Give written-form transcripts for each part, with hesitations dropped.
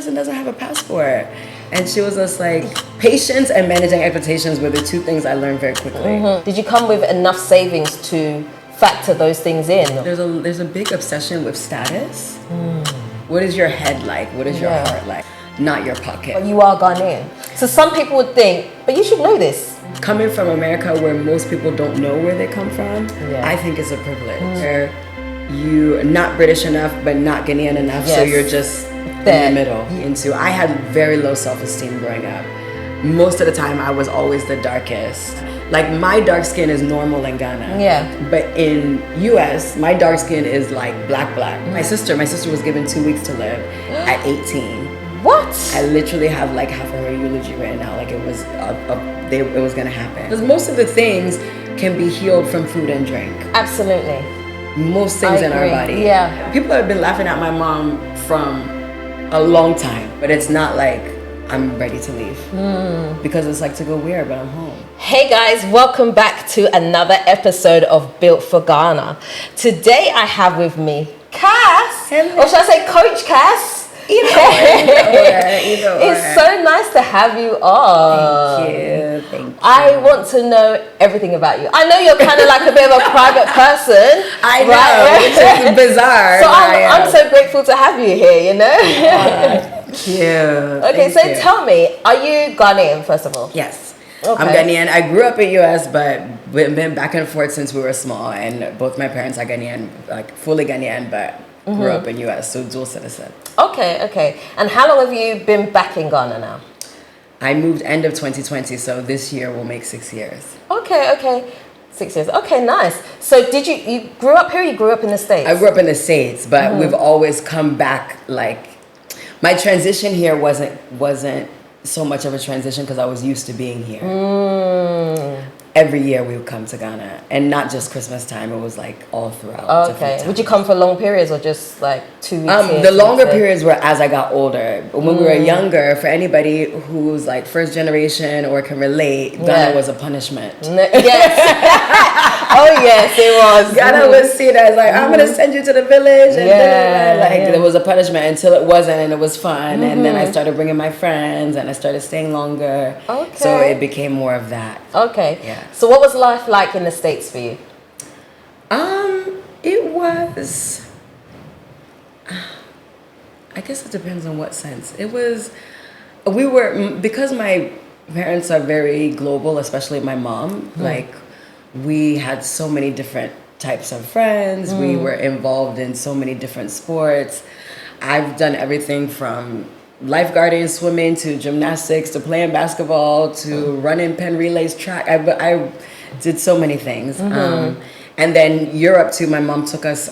person doesn't have a passport? And she was just like, patience and managing expectations were the two things I learned very quickly. Did you come with enough savings to factor those things in? There's a big obsession with status. What is your head like? What is your heart like? Not your pocket. But you are Ghanaian. So some people would think, but you should know this. Coming from America where most people don't know where they come from, I think it's a privilege. Where you're not British enough, but not Ghanaian enough, so you're just in the middle. I had very low self-esteem growing up. Most of the time, I was always the darkest. Like, my dark skin is normal in Ghana. But in US, my dark skin is like black. My sister was given 2 weeks to live at 18. What? I literally have like half of her eulogy written out, like it was it was gonna happen. Because most of the things can be healed from food and drink. Absolutely. Most things in our body. People have been laughing at my mom from a long time, but it's not like I'm ready to leave because it's like to go where, but I'm home. Hey guys, welcome back to another episode of Built for Ghana. Today I have with me Cass, or should I say Coach Cass? Either or. It's so nice to have you on. Thank you. I want to know everything about you. I know you're kind of like a bit of a private person. I know, which is bizarre. So I'm so grateful to have you here, you know? Thank you. Okay, so tell me, are you Ghanaian, first of all? Yes. Okay. I'm Ghanaian. I grew up in US, but we've been back and forth since we were small. And both my parents are Ghanaian, like fully Ghanaian, but grew up in US, so dual citizen. Okay. And how long have you been back in Ghana now? I moved end of 2020, so this year will make 6 years. Okay. 6 years. Okay, nice. So did you grew up here or you grew up in the States? I grew up in the States, but we've always come back. Like, my transition here wasn't so much of a transition because I was used to being here. Every year we would come to Ghana, and not just Christmas time. It was like all throughout. Okay. Would you come for long periods or just like 2 weeks? The longer periods were as I got older. When we were younger, for anybody who's like first generation or can relate, Ghana was a punishment. Yes. Oh yes, it was. Ghana was seen as like, I'm gonna send you to the village, and there was a punishment until it wasn't, and it was fun. And then I started bringing my friends, and I started staying longer. Okay. So it became more of that. Okay. Yeah. So what was life like in the States for you? It was, I guess it depends on what sense. Because my parents are very global, especially my mom, like we had so many different types of friends. We were involved in so many different sports. I've done everything from lifeguarding, swimming, to gymnastics, to playing basketball, to running pen relays, track. I did so many things. And then Europe too. My mom took us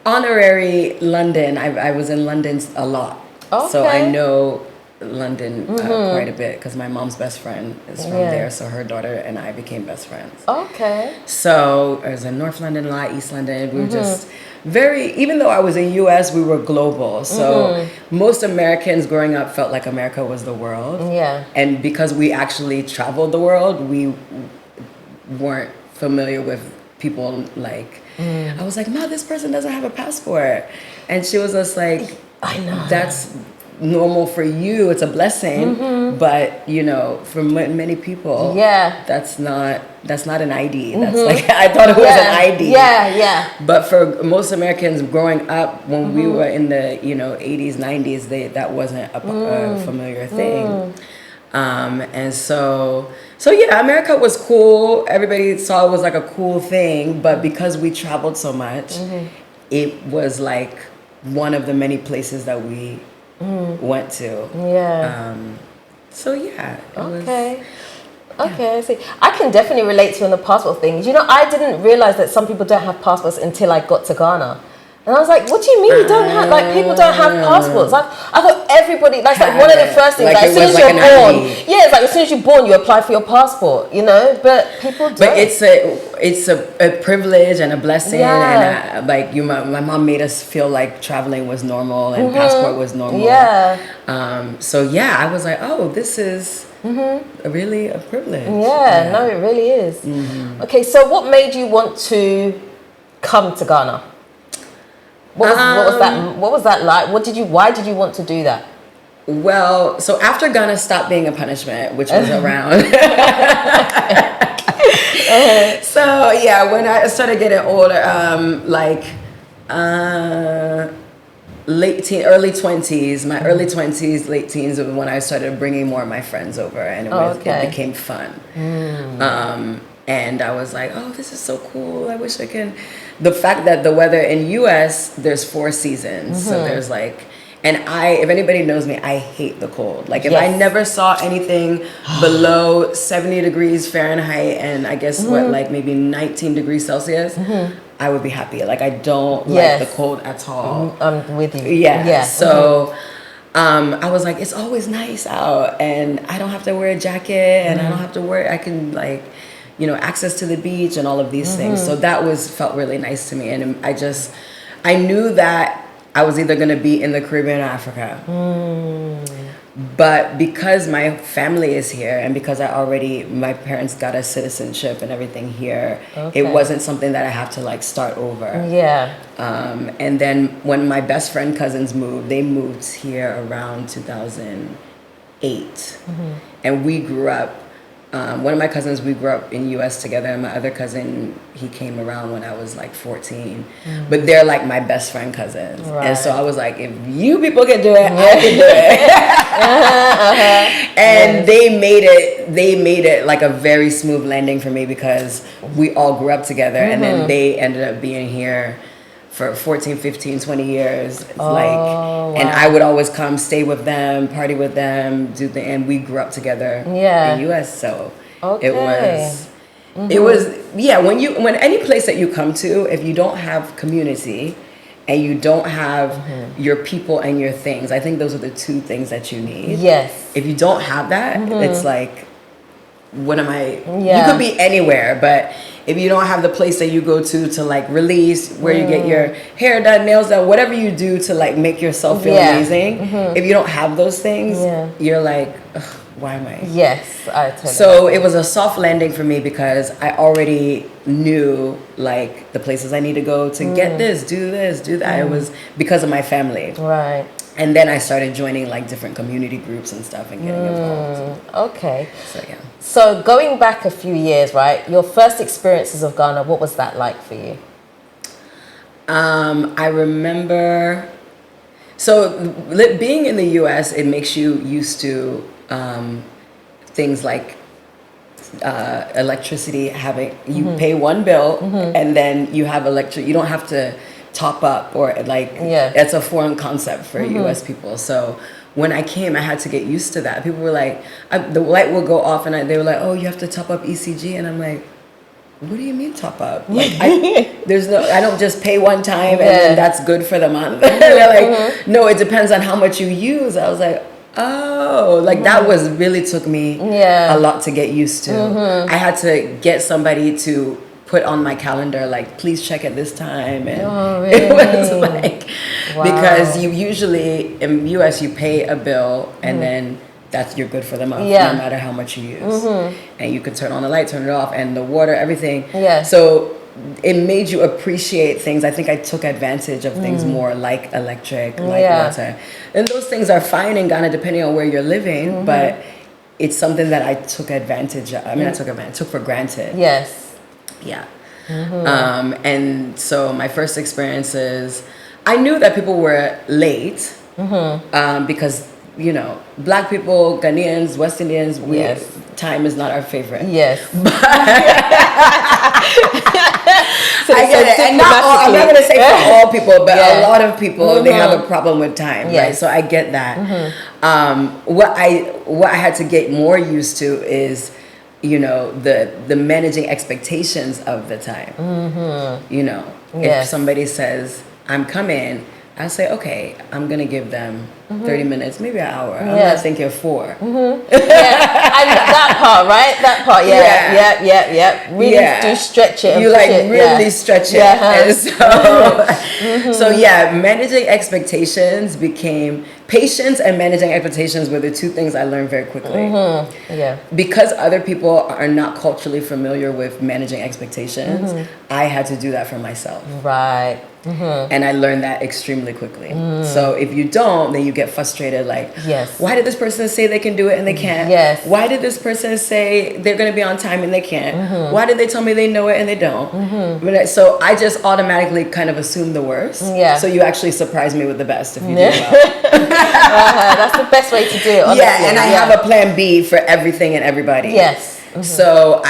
honorary London. I was in London a lot. Okay. So I know London quite a bit because my mom's best friend is from there. So her daughter and I became best friends. Okay. So I was in North London a lot, East London. We were just even though I was in US, we were global. So most Americans growing up felt like America was the world. Yeah. And because we actually traveled the world, we weren't familiar with people like, I was like, no, this person doesn't have a passport. And she was just like, I know. That's normal for you. It's a blessing. But, you know, for many people, that's not an ID. That's like, I thought it was an ID. Yeah. But for most Americans growing up, when we were in the, 80s, 90s, that wasn't a familiar thing. And so yeah, America was cool. Everybody saw it was like a cool thing, but because we traveled so much, it was like one of the many places that we went to. Yeah. So yeah. Okay, I see. I can definitely relate to you on the passport thing. You know, I didn't realize that some people don't have passports until I got to Ghana. And I was like, what do you mean you don't have, like, people don't have passports? I thought everybody, that's like one of the first things, like as soon as you're born. Yeah, it's like as soon as you're born, you apply for your passport, you know, but people don't. But it's a privilege and a blessing. And my mom made us feel like traveling was normal and passport was normal. Yeah. So yeah, I was like, oh, this is really a privilege. Yeah, no, it really is. Okay, so what made you want to come to Ghana? What was that like? Why did you want to do that? Well, so after Ghana stopped being a punishment, which was around. So yeah, when I started getting older, early 20s, my early 20s, late teens was when I started bringing more of my friends over, and it became fun. And I was like, oh, this is so cool. I wish I can. The fact that the weather in US, there's 4 seasons. So there's like, and if anybody knows me, I hate the cold. Like if I never saw anything below 70 degrees Fahrenheit and I guess like maybe 19 degrees Celsius, I would be happy. Like I don't like the cold at all. I'm with you. Yeah. So I was like, it's always nice out and I don't have to wear a jacket and I don't have to I can like, access to the beach and all of these things. So that felt really nice to me. And I knew that I was either going to be in the Caribbean or Africa. But because my family is here and because my parents got a citizenship and everything here, it wasn't something that I have to like start over. Yeah. And then when my best friend cousins moved, they moved here around 2008. And we grew up, one of my cousins, we grew up in US together, and my other cousin, he came around when I was like 14. But they're like my best friend cousins. Right. And so I was like, if you people can do it, I can do it. And they made it like a very smooth landing for me because we all grew up together and then they ended up being here for 14, 15, 20 years. Wow. And I would always come stay with them, party with them, and we grew up together in the US. So it was when any place that you come to, if you don't have community and you don't have your people and your things, I think those are the 2 things that you need. Yes. If you don't have that, it's like, what am I? You could be anywhere, but if you don't have the place that you go to like release, where you get your hair done, nails done, whatever you do to like make yourself feel amazing, if you don't have those things, you're like, why am I? Yes, I totally. So it was a soft landing for me because I already knew like the places I need to go to get this, do that. It was because of my family. Right. And then I started joining like different community groups and stuff and getting involved. Okay. So yeah. So going back a few years, right? Your first experiences of Ghana, what was that like for you? I remember. So being in the U.S., it makes you used to things like electricity. You pay one bill and then you have electric. You don't have to top up or like it's a foreign concept for US people. So when I came, I had to get used to that. People were like, the light will go off and they were like, oh, you have to top up ECG. And I'm like, what do you mean top up? Like I don't just pay one time and then that's good for the month. They're like, no, it depends on how much you use. I was like, oh, like that really took me a lot to get used to. I had to get somebody to put on my calendar, like, please check at this time. And really? It was like, because you usually, in US, you pay a bill and then you're good for the month, no matter how much you use. And you could turn on the light, turn it off, and the water, everything. So it made you appreciate things. I think I took advantage of things more, like electric, like water. And those things are fine in Ghana, depending on where you're living, but it's something that I took advantage of. I mean, took for granted. Yes. Yeah. And so my first experiences, I knew that people were late because, Black people, Ghanaians, West Indians, time is not our favorite. Yes. I get it. And I'm not going to say for all people, but a lot of people, they have a problem with time, right? So I get that. What I had to get more used to is, the managing expectations of the time. If somebody says, I'm coming, I'll say, okay, I'm going to give them 30 minutes, maybe an hour. I'm not thinking 4. And that part, right? That part, Really do stretch it. You really stretch it. And so managing expectations became, patience and managing expectations were the 2 things I learned very quickly. Because other people are not culturally familiar with managing expectations, I had to do that for myself. Right. And I learned that extremely quickly. So if you don't, then you get frustrated. Like, Yes. why did this person say they can do it and they can't? Yes. Why did this person say they're going to be on time and they can't? Why did they tell me they know it and they don't? So I just automatically kind of assume the worst. Yeah. So you actually surprise me with the best if you do well. That's the best way to do it, honestly. Yeah, and I have a plan B for everything and everybody. Yes. So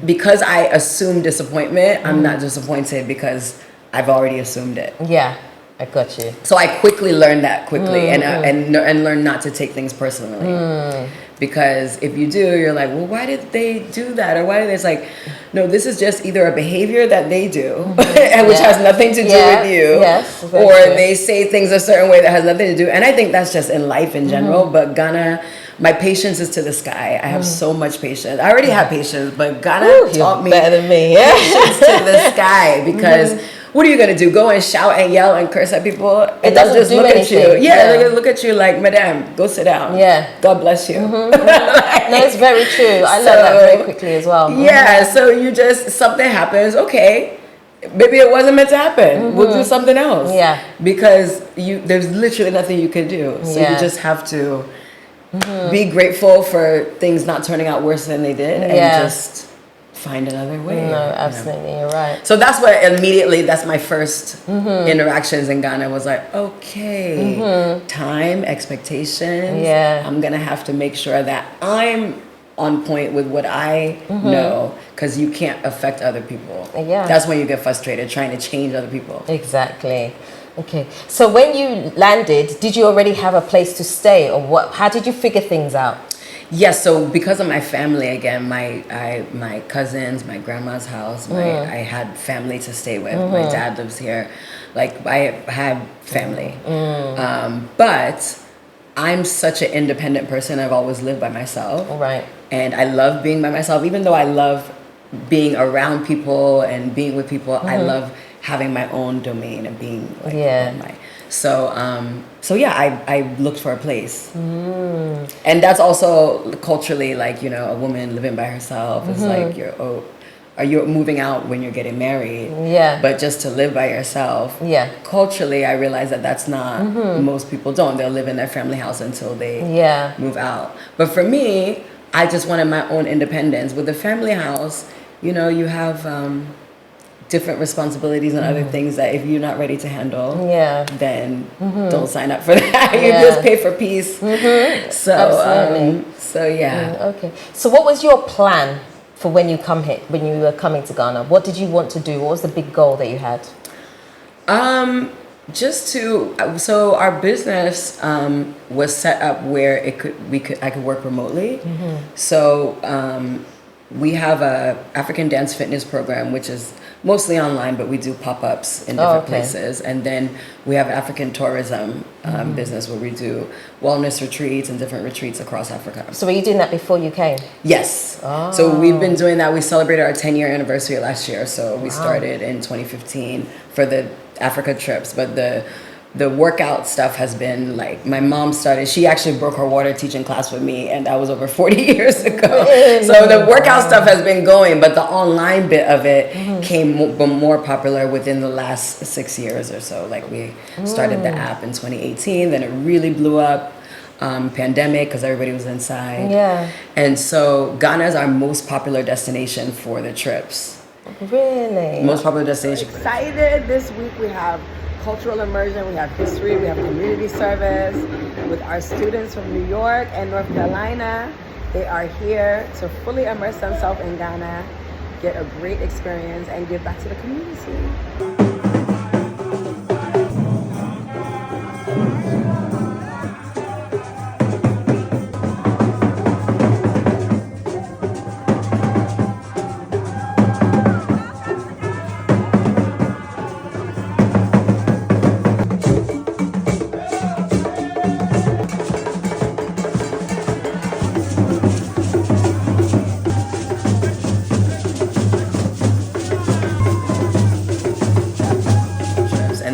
because I assume disappointment, I'm not disappointed because I've already assumed it. Yeah, I got you. So I quickly learned that quickly and learned not to take things personally. Because if you do, you're like, well, why did they do that? Or why did they? It's like, no, this is just either a behavior that they do, and which has nothing to do with you, or they say things a certain way that has nothing to do. And I think that's just in life in general. But Ghana, my patience is to the sky. I have so much patience. I already have patience, but Ghana taught me better than me. patience to the sky because. What are you gonna do? Go and shout and yell and curse at people? It doesn't just do look anything. at you. Yeah, they're gonna look at you like, Madame, go sit down. Yeah. God bless you. No, it's very true. I learned that very quickly as well. Yeah, so you just, something happens, okay. Maybe it wasn't meant to happen. We'll do something else. Yeah. Because there's literally nothing you can do. So you just have to be grateful for things not turning out worse than they did and just find another way. No, absolutely, you're right. So that's my first interactions in Ghana was like, okay, time, expectations. Yeah. I'm going to have to make sure that I'm on point with what I know because you can't affect other people. Yeah. That's when you get frustrated trying to change other people. Exactly. Okay. So when you landed, did you already have a place to stay or what? How did you figure things out? Yes, so because of my family, again, my cousins, my grandma's house, I had family to stay with. My dad lives here. Like, I had family. But I'm such an independent person. I've always lived by myself. Right. And I love being by myself. Even though I love being around people and being with people, I love having my own domain and being like So yeah, I looked for a place, and that's also culturally like, you know, a woman living by herself is like are you moving out when you're getting married? Yeah. But just to live by yourself. Yeah. Culturally, I realize that that's not most people don't. They'll live in their family house until they move out. But for me, I just wanted my own independence. With the family house, you know, you have different responsibilities and other things that if you're not ready to handle, then don't sign up for that. You just pay for peace. So, Okay. So what was your plan for when you come here, when you were coming to Ghana? What did you want to do? What was the big goal that you had? So our business was set up where I could work remotely. So we have a African dance fitness program, which is mostly online, but we do pop-ups in different places. And then we have African tourism business where we do wellness retreats and different retreats across Africa. So were you doing that before you came? Yes. So we've been doing that. We celebrated our 10-year anniversary last year. So we started in 2015 for the Africa trips. But the workout stuff has been like, my mom started, she actually broke her water teaching class with me, and that was over 40 years ago. So the workout stuff has been going, but the online bit of it came more popular within the last 6 years or so. Like, we started the app in 2018, then it really blew up. Pandemic, because everybody was inside. Yeah. And so Ghana is our most popular destination for the trips. Really? Most popular destination. Excited. This week we have cultural immersion, we have history, we have community service with our students from New York and North Carolina. They are here to fully immerse themselves in Ghana, get a great experience, and give back to the community.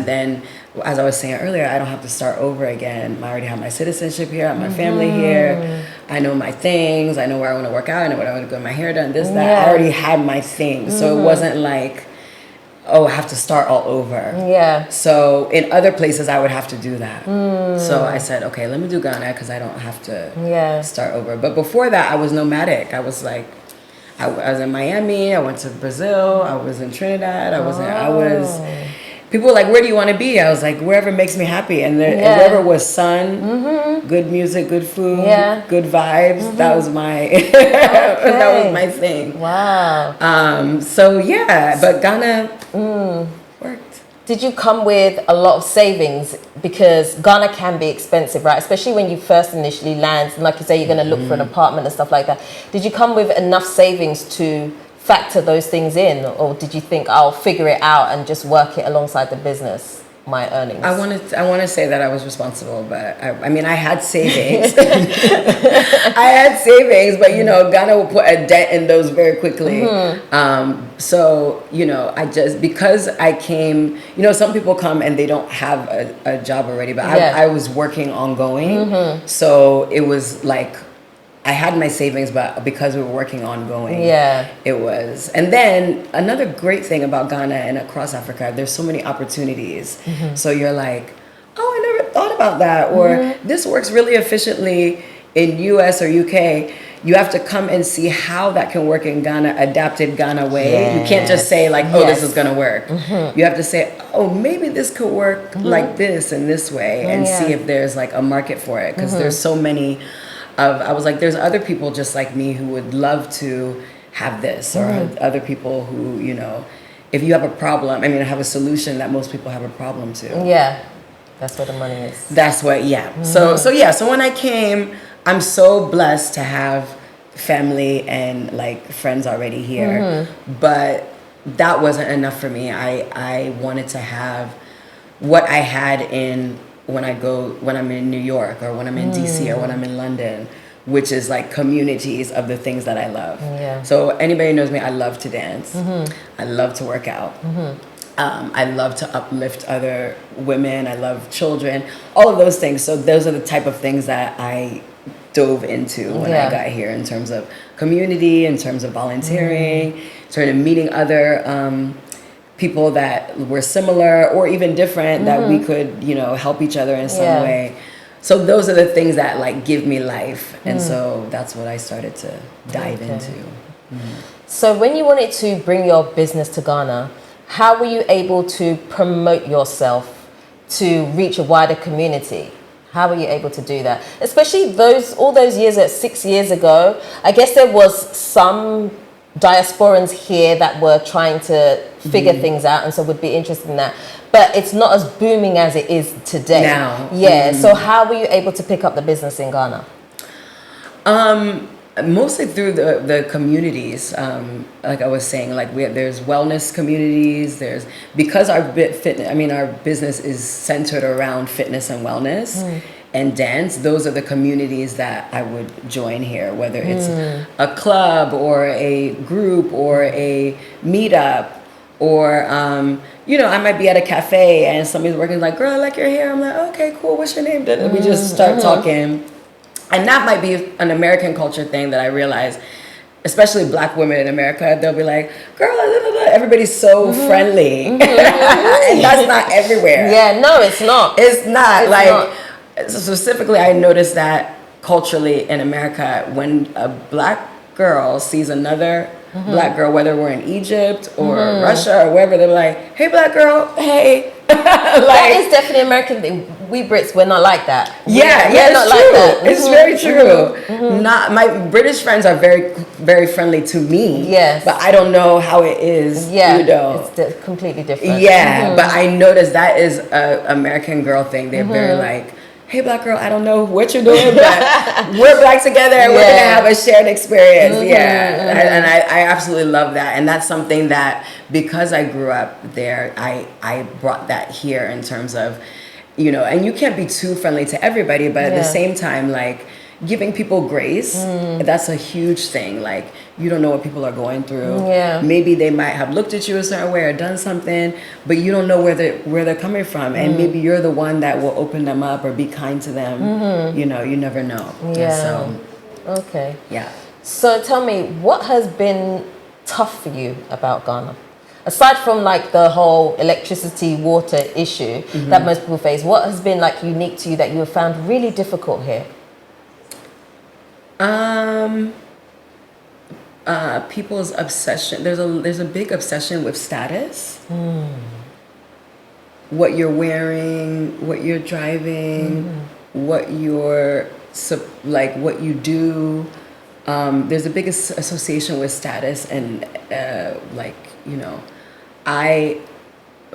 Then, as I was saying earlier, I don't have to start over again. I already have my citizenship here, I have my family here. I know my things. I know where I want to work out. I know where I want to get my hair done, this, that. I already had my things. So it wasn't like, oh, I have to start all over. Yeah. So in other places, I would have to do that. So I said, okay, let me do Ghana because I don't have to start over. But before that, I was nomadic. I was like, I was in Miami. I went to Brazil. I was in Trinidad. People were like, where do you want to be? I was like, wherever makes me happy. And wherever was sun, good music, good food, good vibes. That was my that was my thing. Wow. So yeah, but Ghana worked. Did you come with a lot of savings? Because Ghana can be expensive, right? Especially when you first initially land. And like you say, you're going to look for an apartment and stuff like that. Did you come with enough savings to factor those things in, or did you think I'll figure it out and just work it alongside the business, my earnings? I want to say that I was responsible, but I mean I had savings. I had savings, but Ghana will put a dent in those very quickly. So I just, because I came, some people come and they don't have a job already, but I was working ongoing, so it was like I had my savings, but because we were working ongoing, it was. And then another great thing about Ghana and across Africa, there's so many opportunities. So you're like, oh, I never thought about that. Or this works really efficiently in US or UK. You have to come and see how that can work in Ghana, adapted Ghana way. You can't just say like, oh, this is going to work. You have to say, oh, maybe this could work like this and this way, and see if there's like a market for it. Because there's so many I was like, there's other people just like me who would love to have this, or other people who, if you have a problem, I mean, I have a solution that most people have a problem to. Yeah, that's where the money is. That's what, So when I came, I'm so blessed to have family and like friends already here, but that wasn't enough for me. I wanted to have what I had when I'm in New York, or when I'm in DC, or when I'm in London, which is like communities of the things that I love. So anybody who knows me, I love to dance. I love to work out. I love to uplift other women. I love children, all of those things. So those are the type of things that I dove into when I got here, in terms of community, in terms of volunteering, sort of meeting other people that were similar or even different, that we could, help each other in some way. So those are the things that like give me life. And so that's what I started to dive into. So when you wanted to bring your business to Ghana, how were you able to promote yourself to reach a wider community? How were you able to do that? Especially all those years, 6 years ago, I guess there was some diasporans here that were trying to figure things out, and so would be interested in that, but it's not as booming as it is today now. So how were you able to pick up the business in Ghana? Mostly through the communities, like I was saying, like there's wellness communities, because our business is centered around fitness and wellness and dance. Those are the communities that I would join here, whether it's a club or a group or a meetup, or I might be at a cafe and somebody's working, like, girl, I like your hair. I'm like, okay, cool, what's your name? We just start talking. And that might be an American culture thing that I realize, especially Black women in America. They'll be like, girl, everybody's so friendly. And that's not everywhere. Yeah, no, it's not. It's not. Specifically, I noticed that culturally in America, when a Black girl sees another Black girl, whether we're in Egypt or Russia or wherever, they're like, hey, Black girl, hey. That is definitely an American thing. We Brits, we're not like that. We're not true. Like that. It's very true. Not my British friends are very, very friendly to me. Yes, but I don't know how it is. It's completely different. But I noticed that is a American girl thing. They're very like, hey, Black girl, I don't know what you're doing, but we're Black together and we're going to have a shared experience. And I absolutely love that. And that's something that, because I grew up there, I brought that here, in terms of, and you can't be too friendly to everybody, but at the same time, like, giving people grace, that's a huge thing. Like, you don't know what people are going through. Maybe they might have looked at you a certain way or done something, but you don't know where they're coming from. And maybe you're the one that will open them up or be kind to them. You never know. Okay. Yeah. So tell me, what has been tough for you about Ghana? aside from like the whole electricity, water issue that most people face, what has been like unique to you that you have found really difficult here? People's obsession. There's a big obsession with status. What you're wearing, what you're driving, what you're what you do. There's a big association with status, and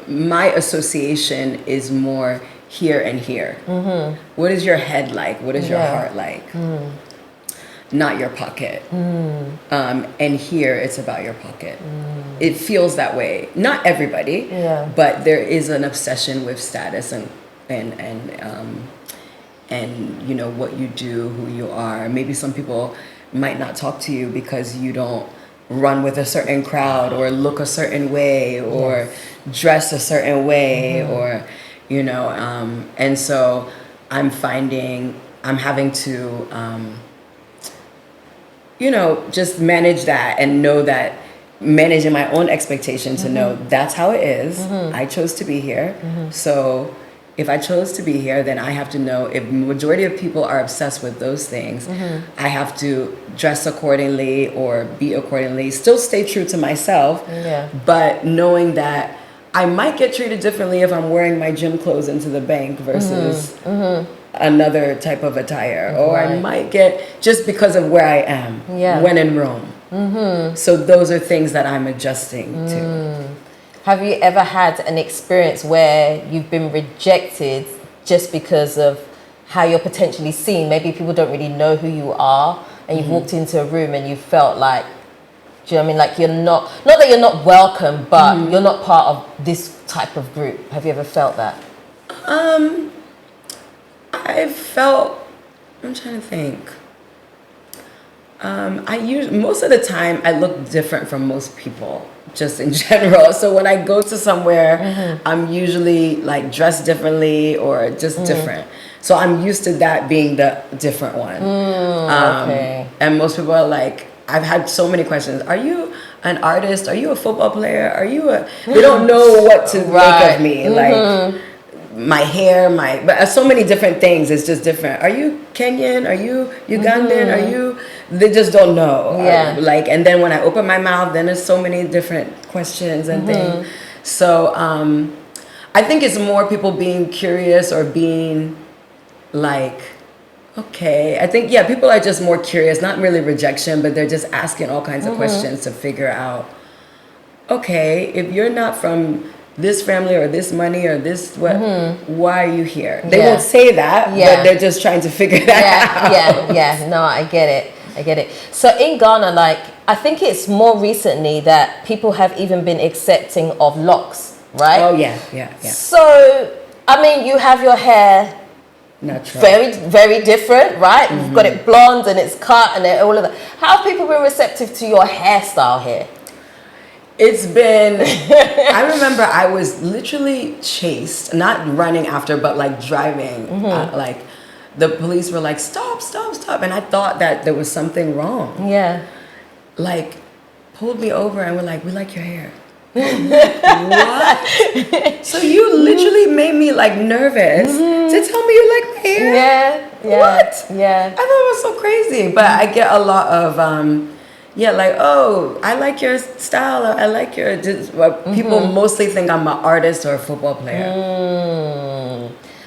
my association is more here and here. What is your head like? What is your heart like? Not your pocket. And here it's about your pocket. It feels that way. Not everybody, but there is an obsession with status and what you do, who you are. Maybe some people might not talk to you because you don't run with a certain crowd or look a certain way or dress a certain way or and so I'm having to just manage that and know that, managing my own expectation to know that's how it is. I chose to be here. So if I chose to be here, then I have to know if majority of people are obsessed with those things, I have to dress accordingly or be accordingly, still stay true to myself, but knowing that I might get treated differently if I'm wearing my gym clothes into the bank versus another type of attire, or I might get, just because of where I am when in Rome. So those are things that I'm adjusting to. Have you ever had an experience where you've been rejected just because of how you're potentially seen? Maybe people don't really know who you are, and you've walked into a room and you felt like, do you know what I mean? Like you're not that you're not welcome, but you're not part of this type of group. Have you ever felt that? I'm trying to think. Most of the time I look different from most people, just in general. So when I go to somewhere, I'm usually like dressed differently or just different. So I'm used to that being the different one. And most people are like, I've had so many questions. Are you an artist? Are you a football player? They don't know what to make of me. Like my hair, but so many different things. It's just different. Are you Kenyan? Are you Ugandan? They just don't know. And then when I open my mouth, then there's so many different questions and things. So I think it's more people being curious or being like, okay. I think, people are just more curious, not really rejection, but they're just asking all kinds of questions to figure out, okay, if you're not from this family or this money or this why are you here? They won't say that, but they're just trying to figure that out. No, I get it. So in Ghana, like, I think it's more recently that people have even been accepting of locks, right? Oh yeah. So I mean, you have your hair natural, very, very different, right? You've got it blonde and it's cut and all of that. How have people been receptive to your hairstyle here? It's been, I remember I was literally chased, not running after, but like driving. Like the police were like, stop. And I thought that there was something wrong. Yeah. Like pulled me over and were like, we like your hair. What? So you literally made me like nervous to tell me you like my hair? What? Yeah. I thought it was so crazy. But I get a lot of, like, oh, I like your style. I like your, people mostly think I'm an artist or a football player.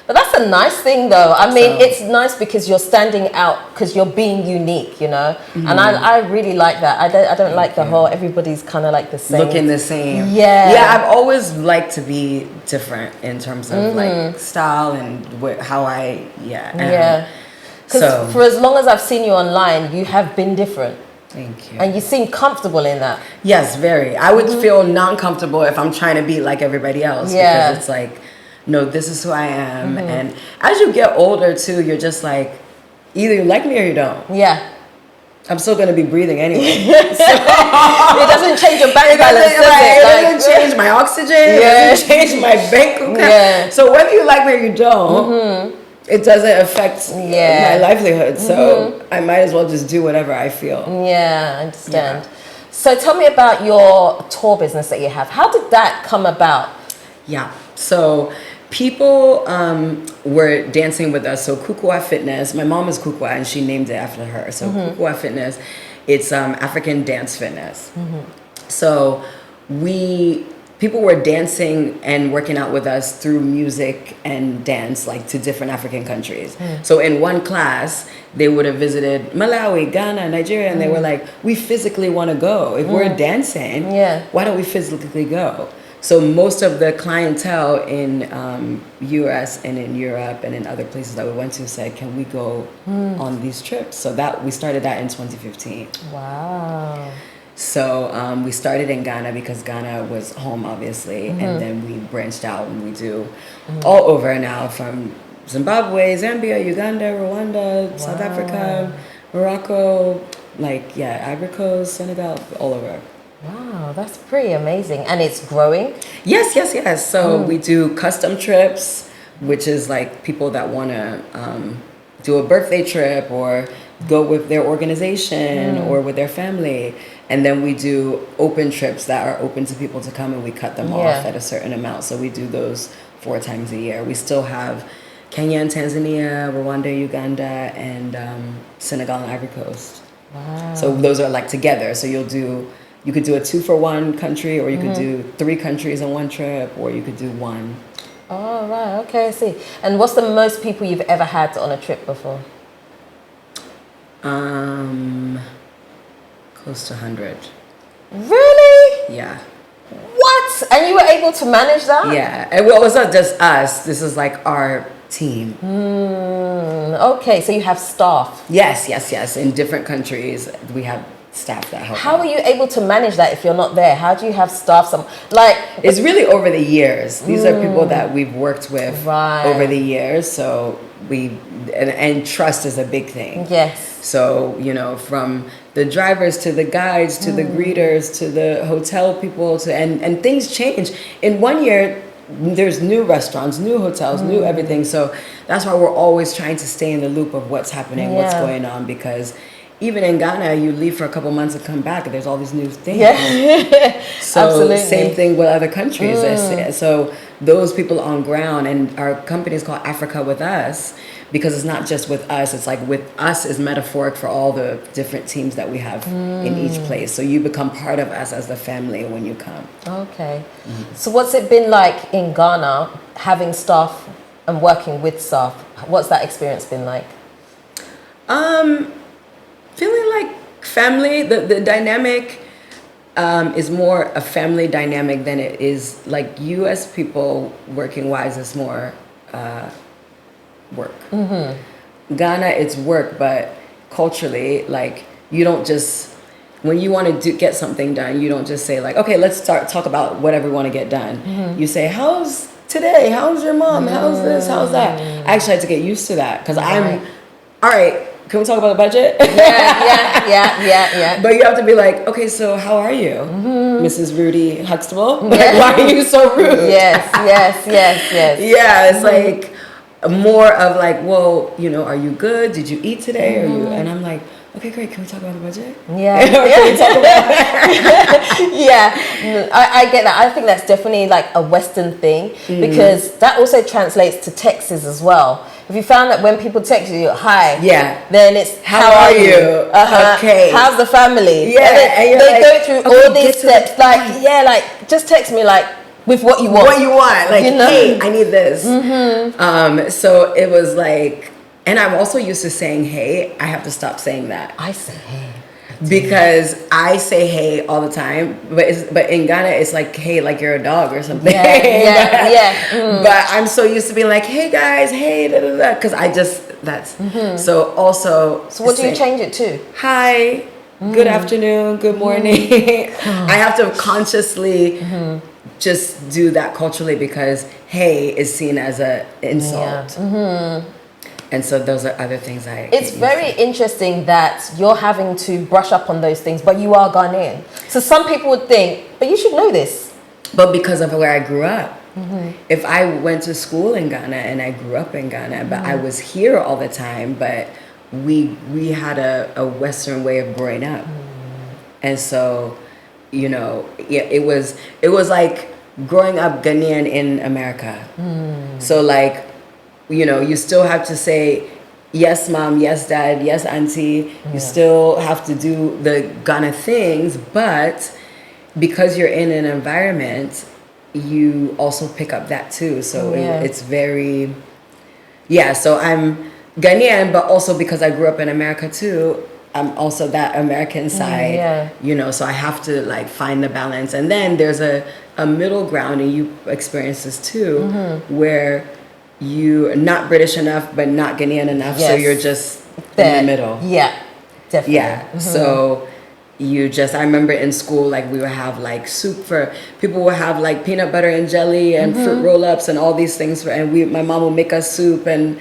But that's a nice thing though. I mean, it's nice because you're standing out, because you're being unique, And I really like that. I don't like the whole, everybody's kind of like the same. Looking the same. Yeah, I've always liked to be different in terms of like style and how I, Because for as long as I've seen you online, you have been different. Thank you. And you seem comfortable in that. Yes, very. I would feel non-comfortable if I'm trying to be like everybody else. Because it's like, no, this is who I am. And as you get older too, you're just like, either you like me or you don't. Yeah. I'm still going to be breathing anyway. It doesn't change your bank balance, it doesn't change my oxygen. It doesn't change my bank account. So whether you like me or you don't, it doesn't affect my livelihood. So I might as well just do whatever I feel. Yeah, I understand. So tell me about your tour business that you have. How did that come about? Yeah. So people were dancing with us. So Kukua Fitness, my mom is Kukua and she named it after her. So Kukua Fitness, it's African dance fitness. So people were dancing and working out with us through music and dance, like to different African countries. So in one class, they would have visited Malawi, Ghana, Nigeria, and they were like, we physically want to go. If we're dancing, why don't we physically go? So most of the clientele in US and in Europe and in other places that we went to said, can we go on these trips? So that we started that in 2015. Wow. So we started in Ghana because Ghana was home, obviously, and then we branched out and we do all over now, from Zimbabwe, Zambia, Uganda, Rwanda, South Africa, Morocco, Ivory Coast, Senegal, all over. Wow, that's pretty amazing. And it's growing? Yes. So we do custom trips, which is like people that want to do a birthday trip or go with their organization or with their family. And then we do open trips that are open to people to come, and we cut them off at a certain amount. So we do those 4 times a year. We still have Kenya and Tanzania, Rwanda, Uganda, and Senegal and Ivory Coast. Wow. So those are like together. So you could do a 2-for-1 country, or you could do 3 countries on one trip, or you could do 1. Oh, right. Okay, I see. And what's the most people you've ever had on a trip before? Close to 100. Really? Yeah. What? And you were able to manage that? Yeah. And well, it's not just us. This is like our team. Okay, so you have staff. Yes. In different countries, we have staff that help. How are you able to manage that if you're not there? How do you have staff? It's really over the years. These are people that we've worked with over the years. So and trust is a big thing. Yes. So, from the drivers to the guides to the greeters to the hotel people and things change. In 1 year, there's new restaurants, new hotels, new everything. So that's why we're always trying to stay in the loop of what's happening, what's going on, because even in Ghana, you leave for a couple months and come back, and there's all these new things. Yeah. So Absolutely. same thing with other countries. So those people on ground, and our company is called Africa With Us, because it's not just with us. It's like with us is metaphoric for all the different teams that we have in each place. So you become part of us as the family when you come. Okay. So what's it been like in Ghana, having staff and working with staff? What's that experience been like? Feeling like family. The dynamic is more a family dynamic than it is like U.S. people working wise is more work. Ghana, it's work, but culturally, like you don't just, when you want to get something done, you don't just say like, okay, let's talk about whatever we want to get done. You say, how's today? How's your mom? How's this? How's that? I actually had to get used to that because I'm, all right, can we talk about the budget? Yeah. But you have to be like, okay, so how are you, Mrs. Rudy Huxtable? Like, why are you so rude? Yes. Yeah, it's like more of like, well, are you good? Did you eat today? Are you? And I'm like, okay, great. Can we talk about the budget? Yeah. Yeah. I get that. I think that's definitely like a Western thing because that also translates to texts as well. Have you found that when people text you, hi, then it's how are you? Okay. How's the family? Yeah. And they go through all these steps. Just text me with what you want. What you want. Like, hey, I need this. So it was like, and I'm also used to saying hey. I have to stop saying that. I say hey. Because I say hey all the time, but in Ghana it's like hey, like you're a dog or something. But I'm so used to being like, hey guys, hey, da da da, because so also. So what do you change it to? Hi, good afternoon, good morning. I have to consciously just do that culturally because hey is seen as an insult. And so those are other things It's very interesting that you're having to brush up on those things, but you are Ghanaian. So some people would think, but you should know this. But because of where I grew up. If I went to school in Ghana and I grew up in Ghana, but I was here all the time, but we had a Western way of growing up. And so you know, yeah, it was like growing up Ghanaian in America. So like, you know, you still have to say yes mom, yes dad, yes auntie. You still have to do the Ghana things, but because you're in an environment, you also pick up that too. So it's very, so I'm Ghanaian, but also because I grew up in America too, I'm also that American side, you know, so I have to like find the balance. And then there's a middle ground, and you experience this too, where you're not British enough, but not Ghanaian enough. So you're just in the middle. Yeah, definitely. Yeah. So you just, I remember in school, like we would have like soup for, people would have like peanut butter and jelly and fruit roll-ups and all these things my mom would make us soup and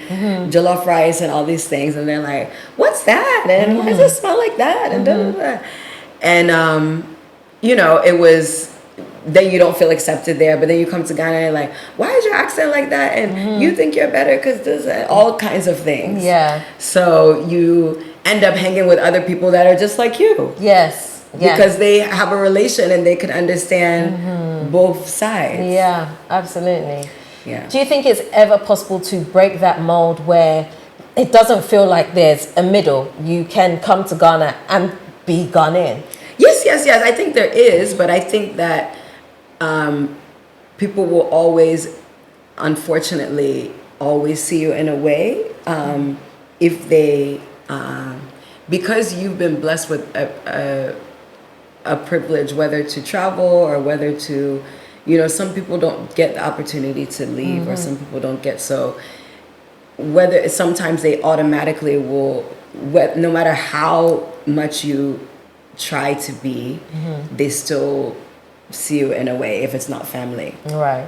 jollof rice and all these things. And they're like, what's that? And why does it smell like that? And da, da, da. And, you know, it was, then you don't feel accepted there, but then you come to Ghana and like, why is your accent like that? And you think you're better because this, all kinds of things. Yeah. So you end up hanging with other people that are just like you. Yes. Because they have a relation and they can understand both sides. Yeah, absolutely. Yeah. Do you think it's ever possible to break that mold where it doesn't feel like there's a middle? You can come to Ghana and be Ghanaian. Yes. I think there is, but I think that people will always, unfortunately, always see you in a way if they, because you've been blessed with a privilege, whether to travel or whether to, you know, some people don't get the opportunity to leave, or some people don't get, so whether sometimes they automatically will, no matter how much you try to be, they still see you in a way if it's not family. Right.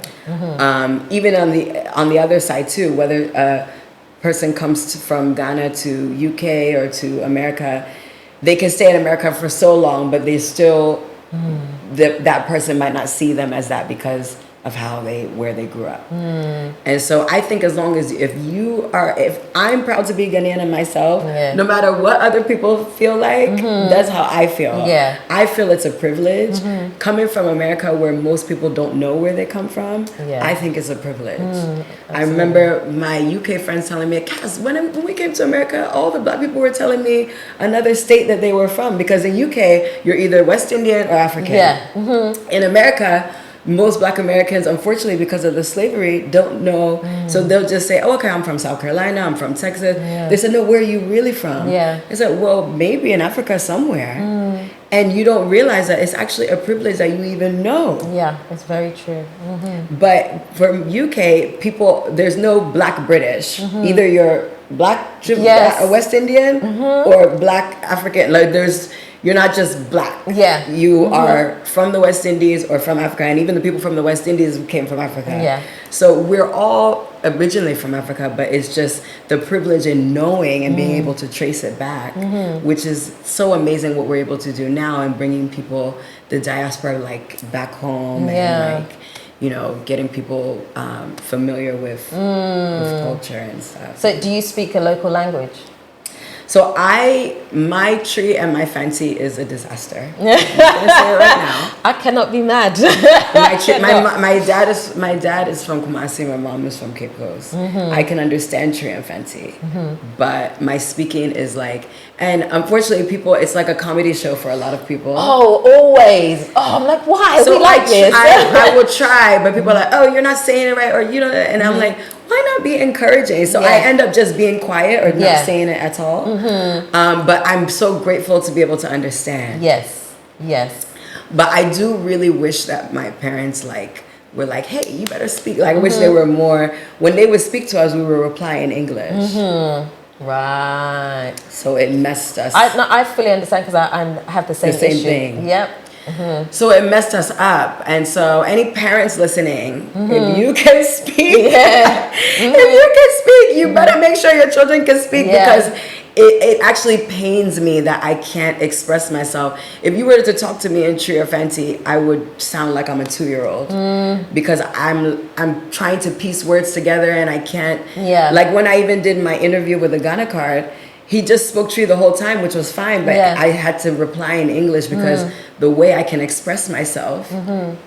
Even on the other side too, whether a person comes from Ghana to UK or to America, they can stay in America for so long, but they still that person might not see them as that because of where they grew up. And so I think as long as if I'm proud to be Ghanaian myself, no matter what other people feel like, that's how I feel. Yeah. I feel it's a privilege. Coming from America where most people don't know where they come from, I think it's a privilege. I remember my UK friends telling me, Cass, when we came to America, all the black people were telling me another state that they were from, because in UK, you're either West Indian or African. In America, most black Americans, unfortunately, because of the slavery, don't know. So they'll just say, oh, okay, I'm from South Carolina, I'm from Texas. They said, no, where are you really from? I said, well, maybe in Africa somewhere. And you don't realize that it's actually a privilege that you even know. Yeah, it's very true. But from UK, people, there's no black British. Either you're black West Indian or black African. Like you're not just black. You are from the West Indies or from Africa, and even the people from the West Indies came from Africa. So we're all originally from Africa, but it's just the privilege in knowing and being able to trace it back, which is so amazing what we're able to do now, and bringing people, the diaspora, like back home, and like, you know, getting people familiar with culture and stuff. So do you speak a local language? So my tree and my fancy is a disaster. I'm gonna say it right now. I cannot be mad. My dad is from Kumasi. My mom is from Cape Coast. I can understand tree and fancy, but my speaking is like, and unfortunately, it's like a comedy show for a lot of people. Oh, always. Oh, I'm like, why? So we like this. I will try, but people are like, oh, you're not saying it right, or you know, and I'm like, why not be encouraging? So I end up just being quiet or not saying it at all. But I'm so grateful to be able to understand. Yes. But I do really wish that my parents were like, hey, you better speak. Like I wish they were more, when they would speak to us, we would reply in English. Right. So it messed us. I fully understand, because I have the same issue. Thing. Yep. So it messed us up. And so any parents listening, if you can speak, you better make sure your children can speak, because it actually pains me that I can't express myself. If you were to talk to me in Tree or Fancy, I would sound like I'm a 2-year-old, because I'm trying to piece words together and I can't. Like when I even did my interview with the Ghana card, he just spoke Tree the whole time, which was fine, but I had to reply in English because the way I can express myself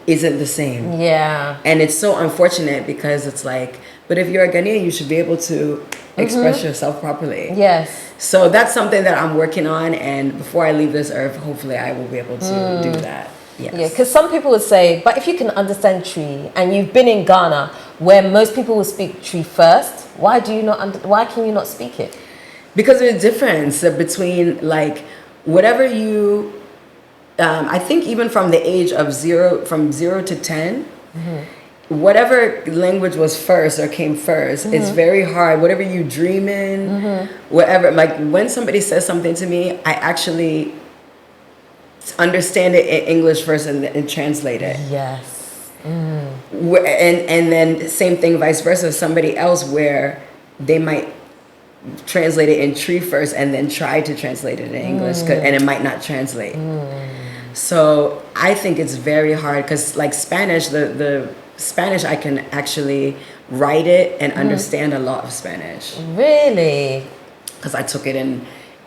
isn't the same. Yeah. And it's so unfortunate because it's like, but if you're a Ghanaian, you should be able to express yourself properly. Yes. So that's something that I'm working on, and before I leave this earth, hopefully I will be able to do that. Yes. Yeah, because some people would say, but if you can understand Tree and you've been in Ghana where most people will speak Tree first, why can you not speak it? Because there's a difference between like whatever you, I think even from the age of from 0 to 10, whatever language was first or came first, it's very hard. Whatever you dream in, whatever, like when somebody says something to me, I actually understand it in English first and translate it. Yes. And then same thing vice versa, somebody else where they might translate it in Tree first and then try to translate it in English and it might not translate. So I think it's very hard because like Spanish, the Spanish I can actually write it and understand a lot of Spanish. Really? Because I took it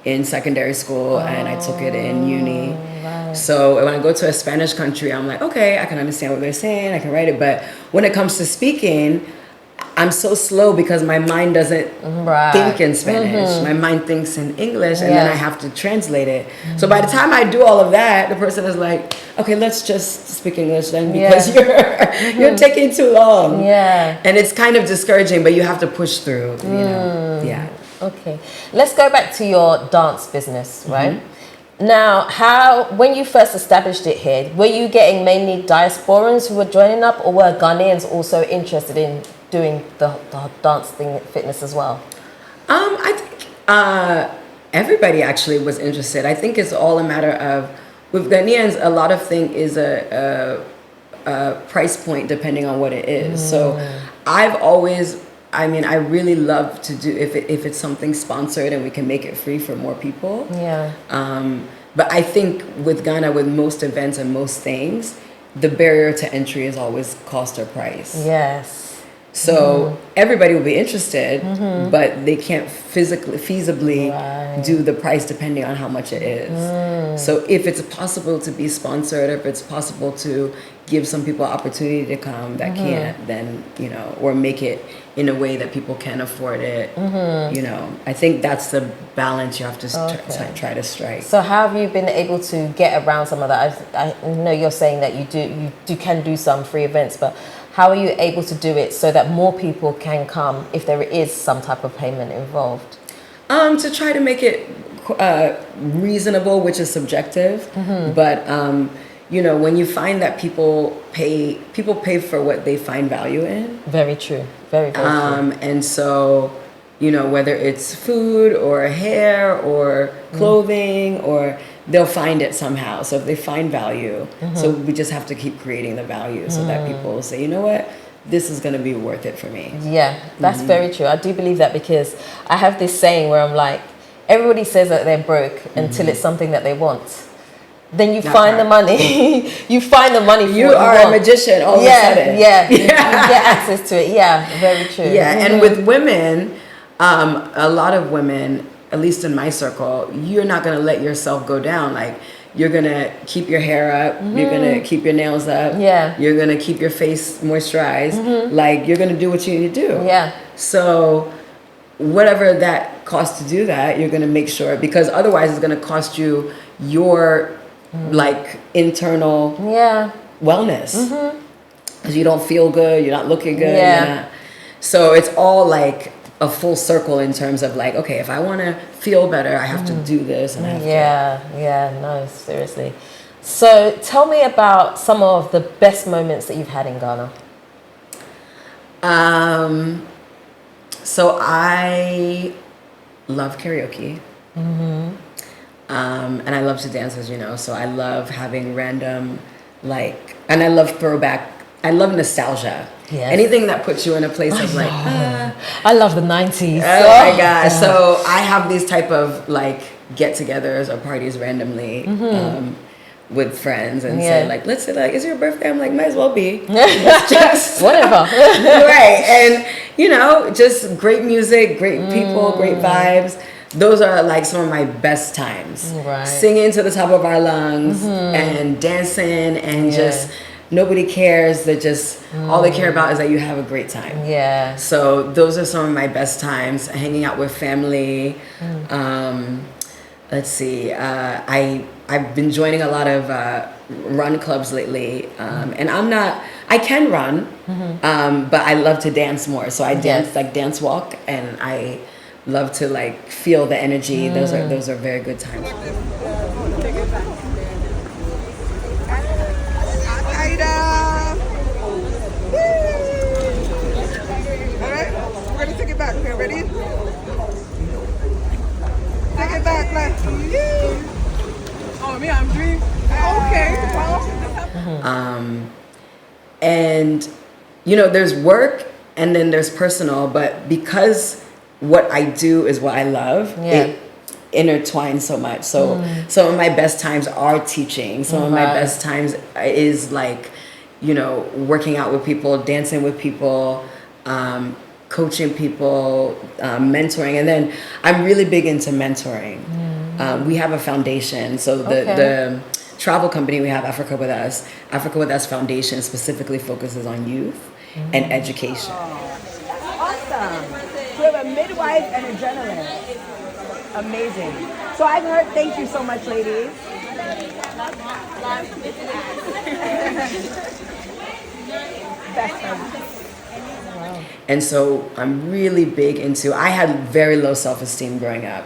in secondary school and I took it in uni. Right. So when I go to a Spanish country, I'm like, okay, I can understand what they're saying, I can write it. But when it comes to speaking, I'm so slow because my mind doesn't think in Spanish. My mind thinks in English and then I have to translate it. So by the time I do all of that, the person is like, okay, let's just speak English then because you're taking too long. Yeah. And it's kind of discouraging, but you have to push through, you know. Yeah. Okay. Let's go back to your dance business, right? Now, when you first established it here, were you getting mainly diasporans who were joining up, or were Ghanaians also interested in doing the dance thing, fitness as well? I think everybody actually was interested. I think it's all a matter of, with Ghanaians, a lot of thing is a price point depending on what it is. So I've always, I really love to do if it's something sponsored and we can make it free for more people. Yeah. But I think with Ghana, with most events and most things, the barrier to entry is always cost or price. Yes. So everybody will be interested, but they can't feasibly do the price depending on how much it is. So if it's possible to be sponsored, if it's possible to give some people opportunity to come that can't, then, or make it in a way that people can afford it, I think that's the balance you have to try to strike. So how have you been able to get around some of that? I know you're saying that you can do some free events, but how are you able to do it so that more people can come if there is some type of payment involved? To try to make it reasonable, which is subjective, but when you find that people pay for what they find value in. Very true. Very, very true. And so, whether it's food or hair or clothing or they'll find it somehow. So if they find value, so we just have to keep creating the value so that people will say, you know what, this is going to be worth it for me. Yeah, that's very true. I do believe that because I have this saying where I'm like, everybody says that they're broke until it's something that they want. Then you find the money. You find the money for you what are you a want. magician all of a sudden. Yeah, you get access to it. Yeah, very true. Yeah, and with women, a lot of women, at least in my circle, you're not going to let yourself go down. Like, you're going to keep your hair up. You're going to keep your nails up. Yeah. You're going to keep your face moisturized. Like, you're going to do what you need to do. Yeah. So whatever that costs to do that, you're going to make sure, because otherwise it's going to cost you your like internal wellness. Because you don't feel good, you're not looking good. Yeah. So it's all like a full circle in terms of like, okay, if I want to feel better, I have to do this. And I have no, seriously. So tell me about some of the best moments that you've had in Ghana. So I love karaoke. And I love to dance, as you know. So I love having random, and I love throwback. I love nostalgia. Yes. Anything that puts you in a place of like, I love the 90s. Oh my God. Yeah. So I have these type of get-togethers or parties randomly with friends and say let's say is your birthday? I'm like, might as well be. Just whatever. Right. And just great music, great people, great vibes. those are like some of my best times. Right. Singing to the top of our lungs and dancing and just nobody cares. That just all they care about is that you have a great time. Yeah. So those are some of my best times. Hanging out with family. Let's see. I've been joining a lot of run clubs lately, and I can run, but I love to dance more. So I dance like dance walk, and I love to like feel the energy. Those are very good times. Alright, we're gonna take it back. Okay, ready? Take it back, like. Oh, me, I'm doing. Okay. And there's work and then there's personal, but because what I do is what I love, it intertwines so much. So some of my best times are teaching. Some of my best times is like, working out with people, dancing with people, coaching people, mentoring. And then I'm really big into mentoring. We have a foundation. So the travel company we have, Africa With Us Foundation specifically focuses on youth and education. Awesome. We have a midwife and a journalist. Amazing. So I've heard, thank you so much, ladies. Best friends. And so I'm really big into, I had very low self-esteem growing up.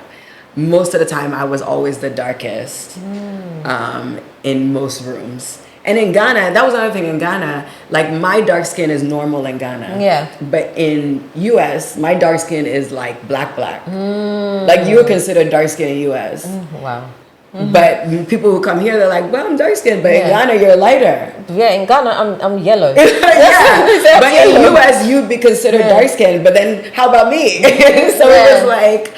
Most of the time I was always the darkest in most rooms. And in Ghana, that was another thing in Ghana, like my dark skin is normal in Ghana. Yeah. But in US, my dark skin is like black. Like you would consider dark skin in US. Wow. But people who come here, they're like, well, I'm dark skinned, but in Ghana, you're lighter. Yeah, in Ghana, I'm yellow. Yeah. But in US, you'd be considered dark skinned, but then how about me? So it was like,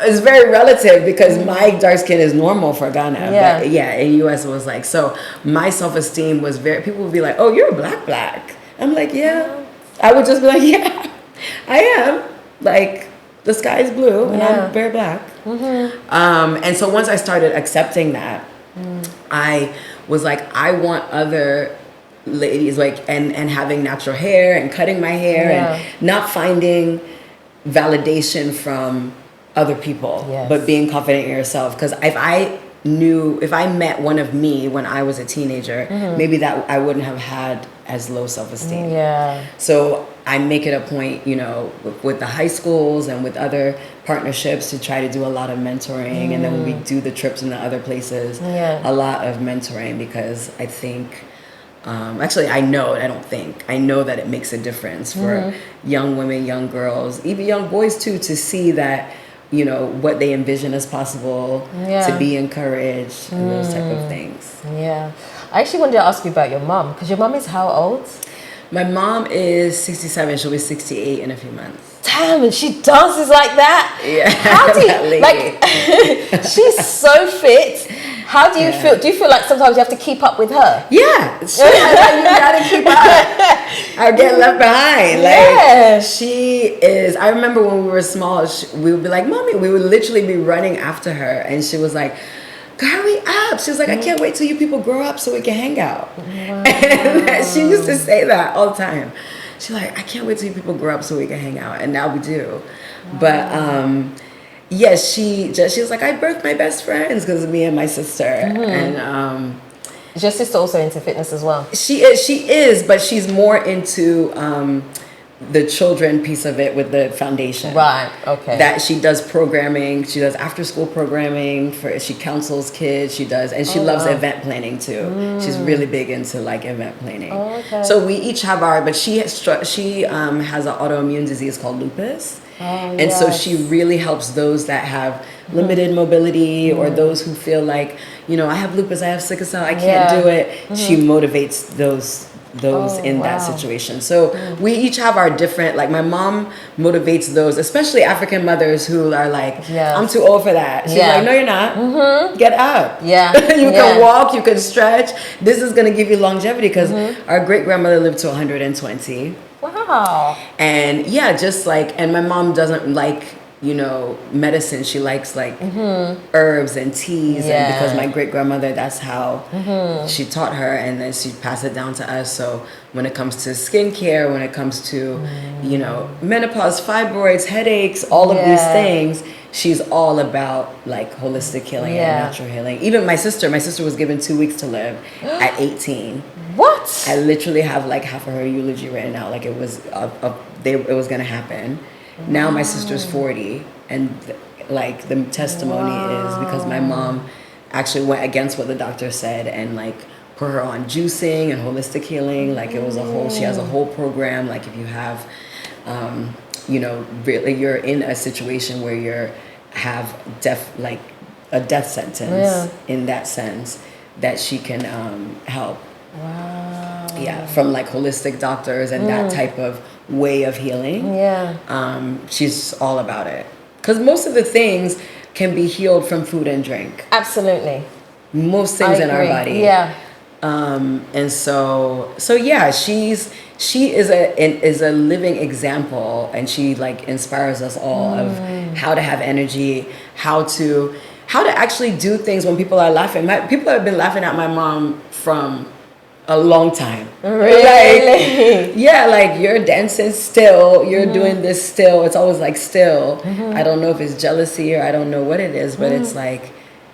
it's very relative because my dark skin is normal for Ghana. Yeah. But in US it was like, so my self-esteem was people would be like, oh, you're black. I'm like, yeah. I would just be like, yeah, I am. Like, the sky is blue and I'm very black. And so once I started accepting that, I was like, I want other ladies like and having natural hair and cutting my hair and not finding validation from other people, but being confident in yourself. Because if I met one of me when I was a teenager, maybe that I wouldn't have had as low self-esteem. Yeah. So I make it a point, with the high schools and with other partnerships to try to do a lot of mentoring. And then when we do the trips in the other places, a lot of mentoring, because I think, I know that it makes a difference for young women, young girls, even young boys too, to see that, what they envision as possible, to be encouraged, and those type of things. Yeah. I actually wanted to ask you about your mom, because your mom is how old? My mom is 67. She'll be 68 in a few months. Damn, and she dances like that? Yeah. How do you, she's so fit. How do you feel? Do you feel like sometimes you have to keep up with her? Yeah. You gotta keep up. I get left behind. She is, I remember when we were small, we would be like, Mommy, we would literally be running after her. And she was like, hurry up. She was like, I can't wait till you people grow up so we can hang out. Wow. And she used to say that all the time. She's like, I can't wait till you people grow up so we can hang out. And now we do. Wow. But she was like, I birthed my best friends because of me and my sister. And is your sister also into fitness as well? she is, but she's more into the children piece of it with the foundation. Right, okay. That she does programming, she does after school programming, she counsels kids, she loves event planning too. She's really big into like event planning. Oh, okay. So we each have but she has an autoimmune disease called lupus. And so she really helps those that have limited mobility or those who feel like, I have lupus, I have sickle cell, I can't do it. She motivates those in that situation. So we each have our different, like my mom motivates those, especially African mothers who are like, I'm too old for that. She's like, no, you're not. Get up. Yeah. You can walk, you can stretch. This is going to give you longevity because our great grandmother lived to 120. Wow. And and my mom doesn't like medicine. She likes like herbs and teas, and because my great grandmother, that's how she taught her, and then she passed it down to us. So when it comes to skincare, when it comes to menopause, fibroids, headaches, all of these things, she's all about like holistic healing and natural healing. Even my sister was given 2 weeks to live at 18. What? I literally have like half of her eulogy written out, like it was it was gonna happen. Now my sister's 40, and like the testimony is because my mom actually went against what the doctor said and like put her on juicing and holistic healing. Like it was she has a whole program. Like if you have, really you're in a situation where you have a death sentence in that sense, that she can help. Wow. Yeah, from like holistic doctors and that type of way of healing. Yeah. She's all about it. Because most of the things can be healed from food and drink. Absolutely. Most things in our body. Yeah. And so yeah, she is a living example, and she like inspires us all of how to have energy, how to actually do things when people are laughing. People have been laughing at my mom from a long time. Really? Like, yeah, like you're dancing still, you're doing this still. It's always like still. I don't know if it's jealousy or I don't know what it is, but it's like,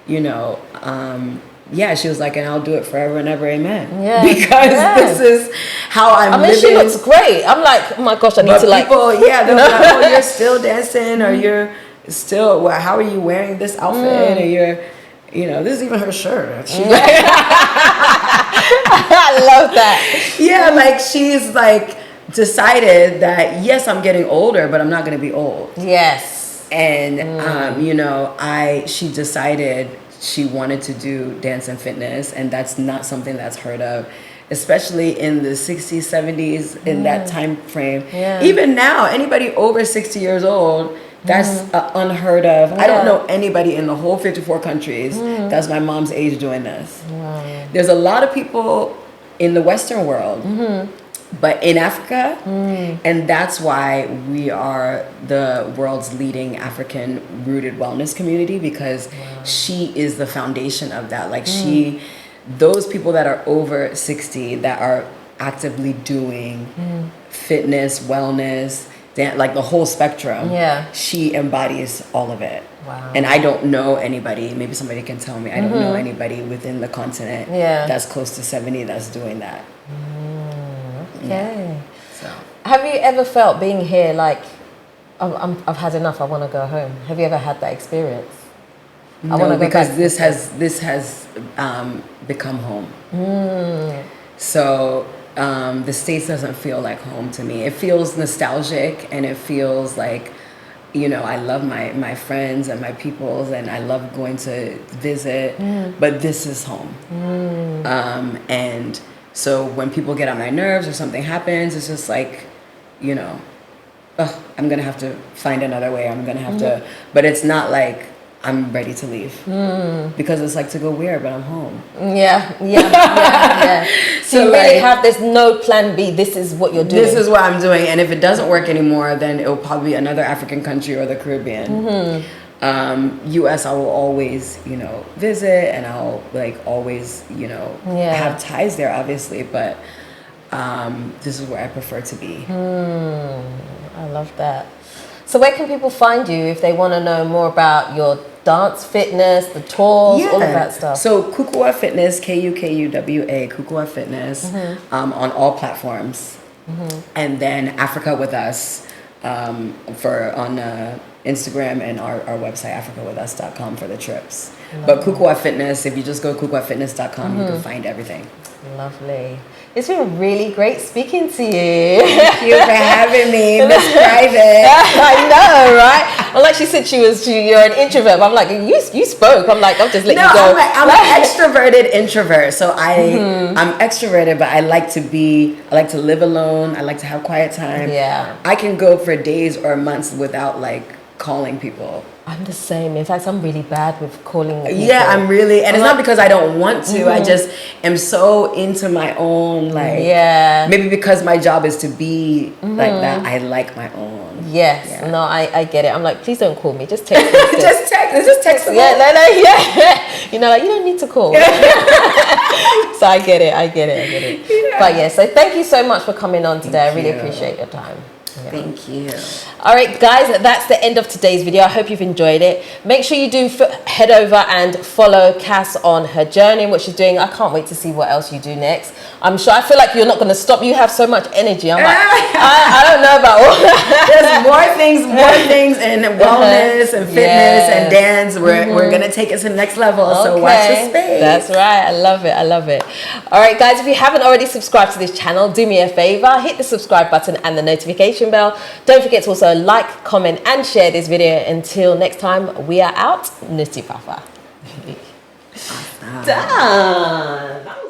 yeah, she was like, and I'll do it forever and ever, amen. Yeah. Because this is how I'm living. She looks great. I'm like, oh my gosh, I need to like. People, they're like, oh, you're still dancing, or you're still, well, how are you wearing this outfit? Or you're, this is even her shirt. She's like, I love that. Yeah, like she's like decided that yes, I'm getting older, but I'm not going to be old. Yes. And she decided she wanted to do dance and fitness, and that's not something that's heard of, especially in the 60s, 70s, in that time frame. Yeah. Even now, anybody over 60 years old, that's unheard of. Yeah. I don't know anybody in the whole 54 countries that's my mom's age doing this. Wow. There's a lot of people in the Western world, but in Africa, and that's why we are the world's leading African-rooted wellness community, because she is the foundation of that. Like those people that are over 60 that are actively doing fitness, wellness, like the whole spectrum, she embodies all of it. Wow. And I don't know anybody, maybe somebody can tell me, I don't know anybody within the continent that's close to 70 that's doing that. Okay. Yeah. So. Have you ever felt being here like, I've had enough, I want to go home? Have you ever had that experience? No, because this has become home. So the States doesn't feel like home to me. It feels nostalgic, and it feels like, I love my friends and my peoples, and I love going to visit, but this is home. And so when people get on my nerves or something happens, it's just like, I'm going to have to find another way. I'm going to have to, but it's not like I'm ready to leave, because it's like, to go where, but I'm home. Yeah. So you really there's no plan B. This is what you're doing. This is what I'm doing. And if it doesn't work anymore, then it'll probably be another African country or the Caribbean. US, I will always, visit, and I'll like always, have ties there, obviously, but this is where I prefer to be. I love that. So where can people find you if they want to know more about your dance, fitness, the tours, all of that stuff? So Kukua Fitness, Kukuwa, Kukua Fitness, on all platforms. And then Africa with Us on Instagram, and our website, africawithus.com, for the trips. But Kukua Fitness, if you just go kukuwafitness.com, you can find everything. Lovely. It's been really great speaking to you. Thank you for having me, Miss Private. I know, right? Well, like she said, you're an introvert. But I'm like, you spoke. I'm like, I'll just let you go. I'm an extroverted introvert. So I'm extroverted, but I like to live alone. I like to have quiet time. Yeah. I can go for days or months without like calling people. I'm the same. In fact, I'm really bad with calling people. Yeah, and it's not because I don't want to. I just am so into my own, like, maybe because my job is to be like that, I like my own. Yes. Yeah. No, I get it. I'm like, please don't call me. Just text me. instead. Just text them. Yeah, yeah. You know, like, you don't need to call. So I get it. Yeah. But yeah, so thank you so much for coming on today. I really you. appreciate your time. Yeah. Thank you. All right, guys, that's the end of today's video. I hope you've enjoyed it. Make sure you do head over and follow Cass on her journey and what she's doing. I can't wait to see what else you do next. I feel like you're not going to stop. You have so much energy. I'm like, I don't know about all that. There's more things in wellness and fitness and dance. We're going to take it to the next level. So watch the space. That's right. I love it. All right, guys, if you haven't already subscribed to this channel, do me a favor. Hit the subscribe button and the notification bell. Don't forget to also like, comment, and share this video. Until next time, we are out. Nutifafa. Done.